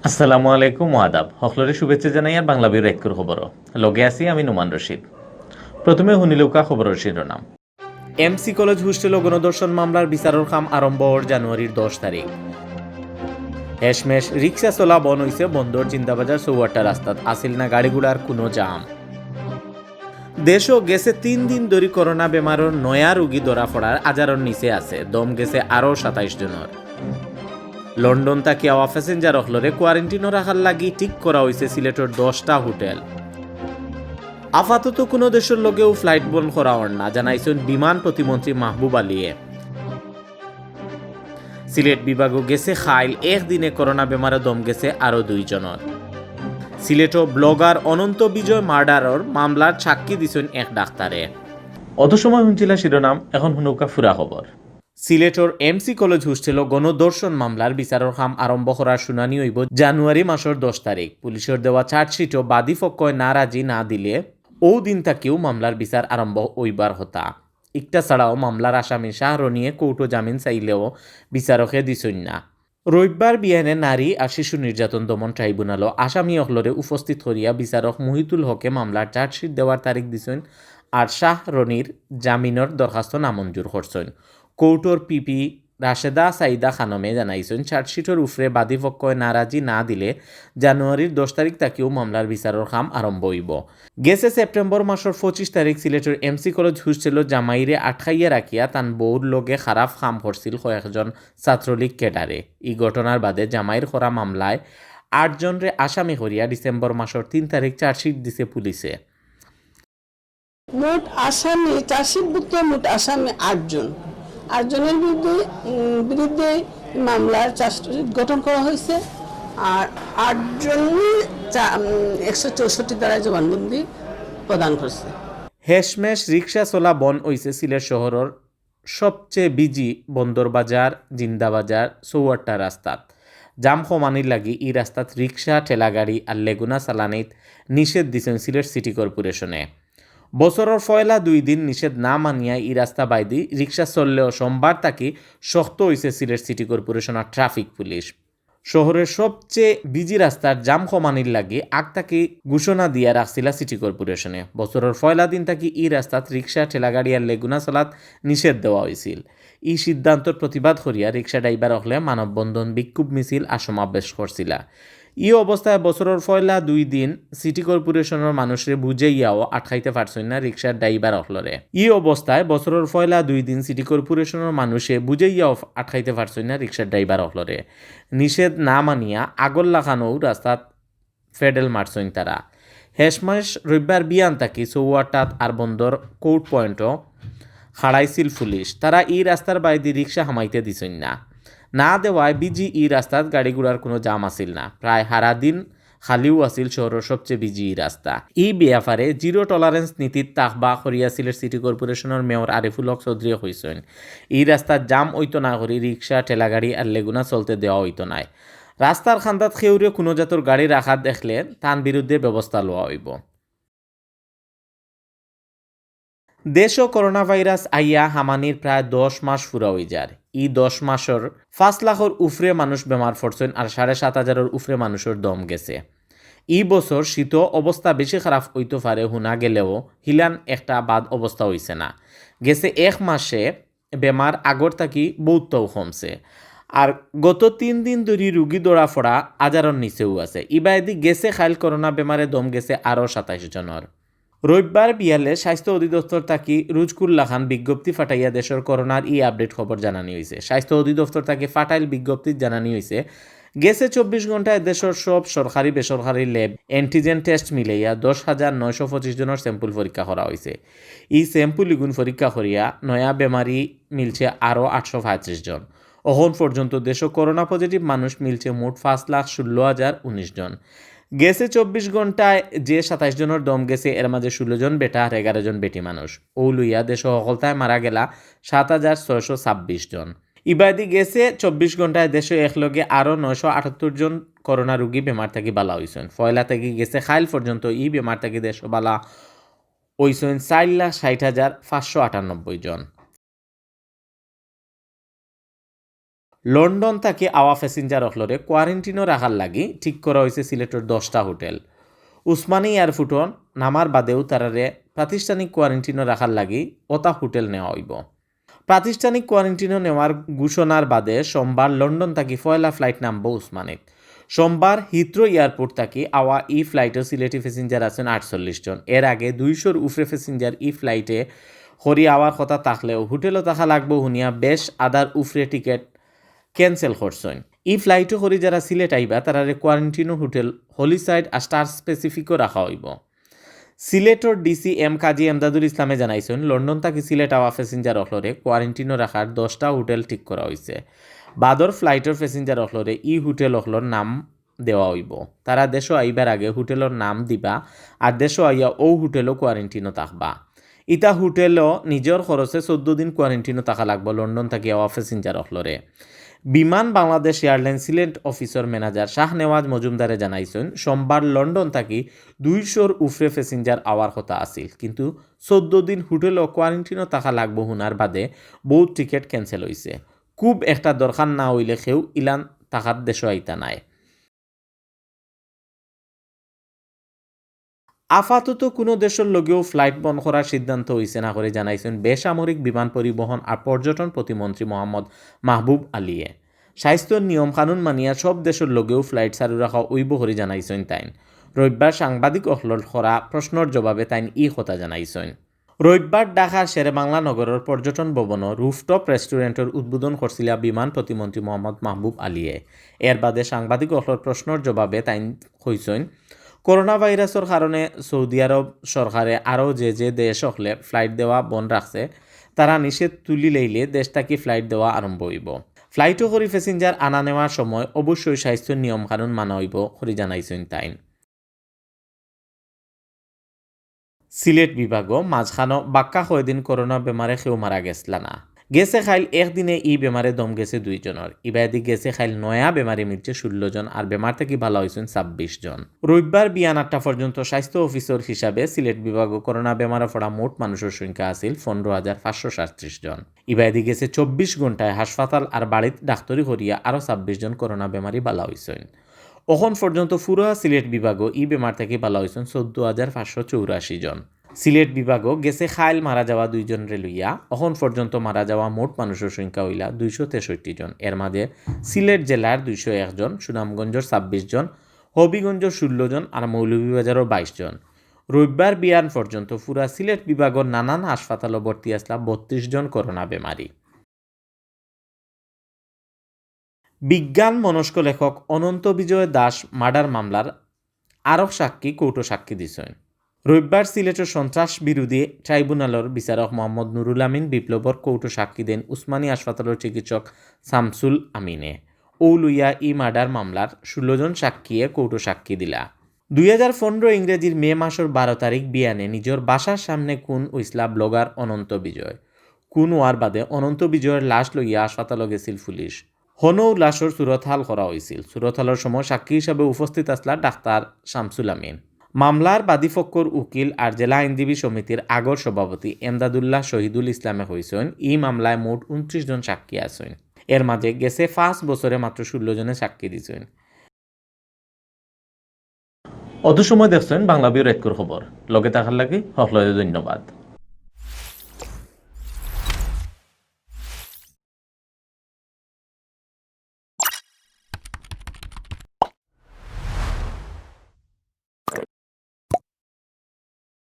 আসসালামু আলাইকুম আদাব সকলরে শুভেচ্ছা জানাই আর বাংলাবিউর একর খবর লগে আছি আমি নুমান রশিদ। প্রথমে শুনিলৌকা খবরের শিরোনাম। এমসি কলেজ হোস্টেল ও গণধর্ষণ মামলার বিচারের কাম আরম্ভ হওয়ার জানুয়ারির 10 তারিখ। হেশমেশ রিক্সা চলা বন হইছে বন্দর জিন্দাবাজার চৌয়াট্টা রাস্তাত আসিল না গাড়িগুলার কোনো জাম। দেশও গেছে 3 দিন ধরে করোনা বেমারের নয়া রোগী ধরা পড়ার আজারর নিচে আছে, দম গেছে আরও 27 জনের। লন্ডন তাকে আওয়া প্যাসেঞ্জার অখলরে কোয়ারেন্টিনও রাখার লাগি ঠিক করা হয়েছে সিলেটের 10টা হোটেল। আপাতত কোনো দেশের লগেও ফ্লাইট বন্ধ করা হন না, জানাইছেন বিমান প্রতিমন্ত্রী মাহবুব আলিয়ে। সিলেট বিভাগও গেছে খাইল একদিনে করোনা বেমারে দম গেছে আরও 2 জনের। সিলেটও ব্লগার অনন্ত বিজয় মার্ডারর মামলার সাক্ষী দিছেন এক ডাক্তারে। অত সময় শুনছিলা শিরোনাম, এখন শুনৌকা ফুরা খবর। সিলেটর এমসি কলেজ হোস্টেল গণধর্ষণ মামলার বিচারের কাম আরম্ভ করার শুনানি হইব জানুয়ারি মাসের 10 তারিখ। পুলিশের দেওয়া চার্জশিটও বাদী পক্ষয় নারাজি না দিলে ও দিন তাকেও মামলার বিচার আরম্ভ হইবার হতা। একটা ছাড়াও মামলার আসামি শাহরনিয়ে কোর্টও জামিন চাইলেও বিচারকে দিছন না। রবিবার বিয়ানে নারী আর শিশু নির্যাতন দমন ট্রাইব্যুনালও আসামি অখলরে উপস্থিত করিয়া বিচারক মুহিতুল হকে মামলার চার্জশিট দেওয়ার তারিখ দিছেন আর শাহরনির জামিনের দরখাস্ত নামঞ্জুর করছেন। কোর্টর পিপি রাশেদা সাইদা খানমে জানাইছেন চার্জশিটের উফরে বাদী পক্ষয় নারাজি না দিলে জানুয়ারির 10 তারিখ তাকেও মামলার বিচারের কাম আরম্ভ হইব। গেছে সেপ্টেম্বর মাসের 25 তারিখ সিলেটের এমসি কলেজ হোস্টেল জামাইরে আটকাইয়া রাখিয়া তান বউর লগে খারাপ কাম করছিল কয়েকজন ছাত্রলীগ ক্যাডারে। এই ঘটনার বাদে জামাইর করা মামলায় 8 জনরে আসামি করিয়া ডিসেম্বর মাসের 3 তারিখ চার্জশিট দিছে পুলিশে। মোট আসামি চার্জশিটভুক্ত মোট আসামি 8 জন। 8 জনের বিরুদ্ধে মামলার চার্জশিট গঠন করা হয়েছে আর 8 জনই 164 ধারায় জবানবন্দি প্রদান করছে। হেশমেশ রিক্সা চলা বন হইছে সিলেট শহরের সবচেয়ে বিজি বন্দর বাজার জিন্দাবাজার চৌয়াট্টা রাস্তাত। জাম কমানির লাগি এই রাস্তাত রিক্সা ঠেলাগাড়ি আর লেগুনা চালানিত নিষেধ দিছেন সিলেট সিটি কর্পোরেশনে। বছরের পয়লা 2 দিন নিষেধ না মানিয়া এই রাস্তা বাইদি রিক্সা চললেও সোমবার তাকে শক্ত হয়েছে সিলেট সিটি কর্পোরেশনের ট্রাফিক পুলিশ। শহরের সবচেয়ে বিজি রাস্তার জাম কমানির লাগে আগ তাকে ঘোষণা দিয়া রাখছিল সিটি কর্পোরেশনে। বছরের পয়লা দিন তাকে এই রাস্তাত রিক্সা ঠেলাগাড়ি আর লেগুনা চলাত নিষেধ দেওয়া হয়েছিল। এই সিদ্ধান্তর প্রতিবাদ করিয়া রিক্সা ড্রাইভার হলে মানববন্ধন বিক্ষোভ মিছিল আর সমাবেশ করছিল। এই অবস্থায় বছরের পয়লা 2 দিন সিটি কর্পোরেশনের মানুষরে বুঝাইয়াও আটকাইতে পারছেন না রিক্সার ড্রাইভার অখলরে। এই অবস্থায় বছরের পয়লা 2 দিন সিটি কর্পোরেশনের মানুষে বুঝাইয়াও আটকাইতে পারছেন না রিক্সার ড্রাইভার অখলরে। নিষেধ না মানিয়া আগর লাগানো রাস্তাত ফেডেল মারছেন তারা। হেশমাস রবিবার বিয়ান তাকি চৌয়াট্টাত আর বন্দর কোর্ট পয়েন্টও খাড়াইছিল পুলিশ। তারা এই রাস্তার বাইরে রিক্সা হামাইতে দিছেন না দেওয়ায় বিজি এই রাস্তাত গাড়িগুড়ার কোনো জাম আসিল না। প্রায় সারাদিন খালিও আসিল শহরের সবচেয়ে বিজি এই রাস্তা। এই ব্যাপারে জিরো টলারেন্স নীতির তাকবা করিয়া সিলেট সিটি কর্পোরেশনের মেয়র আরিফুল হক চৌধুরী কইছেন এই রাস্তার জাম হইতো না করি রিক্সা ঠেলাগাড়ি আর লেগুনা চলতে দেওয়া হইতো নাই। রাস্তার খান্দাত খেউরে কোনো জাতর গাড়ি রাখা দেখলে তার বিরুদ্ধে ব্যবস্থা লওয়া হইব। দেশও করোনা ভাইরাস আইয়া হামানির প্রায় 10 মাস ফুরা হয়ে যায়। এই 10 মাসের 5 লাখের উফরে মানুষ বেমার পড়ছেন আর 7,500 উফরে মানুষের দম গেছে। এই বছর শীত অবস্থা বেশি খারাপ হইতে পারে শুনা গেলেও হিলান একটা বাদ অবস্থা হইছে না। গেছে 1 মাসে বেমার আগর থাকি বহুতও কমছে আর গত 3 দিন ধরে রুগী দৌড়া ফোড়া আজারর নিচেও আছে। ইবাইদি গেছে খাইল করোনা বেমারে দম গেছে আরও 27 জনের। রবিবার বিয়ালে স্বাস্থ্য অধিদপ্তর তাকি রুজকুল্লা খান বিজ্ঞপ্তি ফাটাইয়া দেশের করোনার ই আপডেট খবর জানানি হয়েছে। স্বাস্থ্য অধিদপ্তর তাকে ফাটাইল বিজ্ঞপ্তি জানানি হয়েছে গেছে 24 ঘন্টায় দেশের সব সরকারি বেসরকারি ল্যাব অ্যান্টিজেন টেস্ট মিলাইয়া 10,925 জনের স্যাম্পল পরীক্ষা করা হয়েছে। এই স্যাম্পল ইগুন পরীক্ষা করিয়া নয়া বেমারি মিলছে আরও 835 জন। এখন পর্যন্ত দেশে করোনা পজিটিভ মানুষ মিলছে মোট 5,16,019 জন। গেছে 24 ঘন্টায় যে 27 জনের দম গেছে এর মাঝে 16 জন বেটা আর 11 জন বেটি মানুষ। ও লইয়া দেশ সকলতায় মারা গেলা 7,626 জন। ইবাদি গেছে 24 ঘন্টায় দেশে একলগে আরও 978 জন করোনা রোগী বেমার থাকি বালা হইছেন। ফয়লা থেকে গেছে খাইল পর্যন্ত এই বেমার থাকি দেশ বালা হইছেন 4,60,598 জন। লন্ডন থেকে আওয়া প্যাসেঞ্জার হলরে কোয়ারেন্টিনও রাখার লাগি ঠিক করা হয়েছে সিলেটের 10টা হোটেল। উসমানী এয়ারপোর্টন নামার বাদেও তারারে প্রাতিষ্ঠানিক কোয়ারেন্টিনও রাখার লাগি ওটা হোটেল নেওয়া হইব। প্রাতিষ্ঠানিক কোয়ারেন্টিনও নেওয়ার ঘোষণার বাদে সোমবার লন্ডন থেকে পয়লা ফ্লাইট নামব উসমানীত। সোমবার হিথ্রো এয়ারপোর্ট থেকে আওয়া ই ফ্লাইটও সিলেটি প্যাসেঞ্জার আছেন 48 জন। এর আগে 200-র উপরে প্যাসেঞ্জার ই ফ্লাইটে হরি আওয়ার কথা থাকলেও হোটেলও থাকা লাগবো হুনিয়া বেশ আদার উপরে টিকেট ক্যান্সেল করছেন। ই ফ্লাইটও হরি যারা সিলেট আইবা তারারে কোয়ারেন্টিনও হোটেল হলিসাইড আর স্টার স্পেসিফিকও রাখা হইব। সিলেটর ডিসি এম কাজী এমদাদুল ইসলামে জানাইছেন লন্ডন থেকে সিলেট আওয়া প্যাসেঞ্জার অখলরে কোয়ারেন্টিনও রাখার 10টা হোটেল ঠিক করা হয়েছে। বাদর ফ্লাইটর প্যাসেঞ্জার অখলরে ই হোটেল অখলর নাম দেওয়া হইব। তারা দেশও আইবার আগে হোটেলের নাম দিবা আর দেশও আইয়া ও হোটেলও কোয়ারেন্টিনও থাকবা। ইটা হোটেলও নিজের খরচে 14 দিন কোয়ারেন্টিনও থাকা লাগবো লন্ডন থেকে আওয়া প্যাসেঞ্জার অখলরে। বিমান বাংলাদেশ এয়ারলাইন সিলেট অফিসর ম্যানেজার শাহনেওয়াজ মজুমদারে জানাইছেন সোমবার লন্ডন থেকে 200-র উপরে প্যাসেঞ্জার আওয়ার কথা আছিল, কিন্তু 14 দিন হোটেল ও কোয়ারেন্টিনও থাকা লাগবো হুনার বাদে বহুত টিকেট ক্যান্সেল হয়েছে। খুব একটা দরকার না হইলে কেউ ইলান থাকার দেশ আইতা নাই। আপাতত কোনো দেশের লগেও ফ্লাইট বন্ধ করার সিদ্ধান্ত হয়েছে না করে জানাইছেন বেসামরিক বিমান পরিবহন আর পর্যটন প্রতিমন্ত্রী মোহাম্মদ মাহবুব আলিয়ে। স্বাস্থ্যের নিয়ম কানুন মানিয়া সব দেশের লগেও ফ্লাইট চালু রাখা ওইব করে জানাইছেন তাইন। রবিবার সাংবাদিক অহলর করা প্রশ্নের জবাবে তাইন ই কথা জানাইছেন। রবিবার ঢাকার শেরেবাংলা নগরের পর্যটন ভবনও রুফটপ রেস্টুরেন্টের উদ্বোধন করছিল বিমান প্রতিমন্ত্রী মোহাম্মদ মাহবুব আলিয়ে। এর বাদে সাংবাদিক অহলর প্রশ্নের জবাবে তাইন কইছেন করোনা ভাইরাসের কারণে সৌদি আরব সরকারে আরও যে দেশ হলে ফ্লাইট দেওয়া বন্ধ রাখছে তারা নিষেধ তুলি লইলে দেশ থেকে ফ্লাইট দেওয়া আরম্ভ হইব। ফ্লাইটও করি প্যাসেঞ্জার আনা নেওয়ার সময় অবশ্যই স্বাস্থ্যের নিয়ম কানুন মানা হইব করে জানাইছেন তাইন। সিলেট বিভাগও মাঝখানো বাক্কা কয়দিন করোনা বেমারে কেউ মারা গেছলা না। গেছে খাইল একদিনে ই বেমারে দম গেছে 2 জনের। ইবাদি গেছে খাইল নয়া বেমারে মিলছে 16 জন আর বেমার থেকে ভালো হয়েছেন 26 জন। রবিবার বিয়ান 8টা পর্যন্ত স্বাস্থ্য অফিসর হিসাবে সিলেট বিভাগও করোনা বেমারে পড়া মোট মানুষের সংখ্যা আছিল 15,537 জন। ইবাদি গেছে 24 ঘন্টায় হাসপাতাল আর বাড়িত ডাক্তারি করিয়া আরও 26 জন করোনা বেমারি ভালো হয়েছেন। এখন পর্যন্ত পুরো সিলেট বিভাগও ই বেমার থেকে ভালো হয়েছেন 14,584 জন। সিলেট বিভাগও গেছে খাইল মারা যাওয়া 2 জনরে লইয়া এখন পর্যন্ত মারা যাওয়া মোট মানুষের সংখ্যা হইলা 263 জন। এর মাঝে সিলেট জেলার 201 জন, সুনামগঞ্জের 26 জন, হবিগঞ্জের 16 জন আর মৌলভীবাজারের 22 জন। রবিবার বিয়ান পর্যন্ত পুরা সিলেট বিভাগের নানান হাসপাতালে ভর্তি আসলা 32 জন করোনা বেমারি। বিজ্ঞান মনস্ক লেখক অনন্ত বিজয় দাস মার্ডার মামলার আরও সাক্ষী কৌটো সাক্ষী দিছেন। রবিবার সিলেটের সন্ত্রাস বিরোধী ট্রাইব্যুনালের বিচারক মোহাম্মদ নুরুল আমিন বিপ্লবর কৌটো সাক্ষী দেন উসমানী হাসপাতালের চিকিৎসক শামসুল আমিনে। ও লুইয়া ই মার্ডার মামলার 16 জন সাক্ষীয়ে কৌটো সাক্ষী দিলা। 2015 ইংরেজির মে মাসের 12 তারিখ বিয়ানে নিজের বাসার সামনে খুন হইসলা ব্লগার অনন্ত বিজয়। খুন হওয়ার বাদে অনন্ত বিজয়ের লাশ লইয়া হাসপাতালে গেছিল পুলিশ। হনৌ লাশর সুরতহাল করা হয়েছিল। সুরতহালের সময় সাক্ষী হিসাবে উপস্থিত আসলা ডাক্তার শামসুল আমিন। মামলার বাদীপক্ষর উকিল আর জেলা আইনজীবী সমিতির আগর সভাপতি এমদাদুল্লাহ শহীদুল ইসলামে হয়েছেন এই মামলায় মোট 29 জন সাক্ষী আছেন। এর মাঝে গেছে 5 বছরে মাত্র 16 জনে সাক্ষী দিয়েছেন। অত সময় দেখছেন বাংলাভিউ রাইতকর খবর লগে থাকার লাগে সকলকে ধন্যবাদ।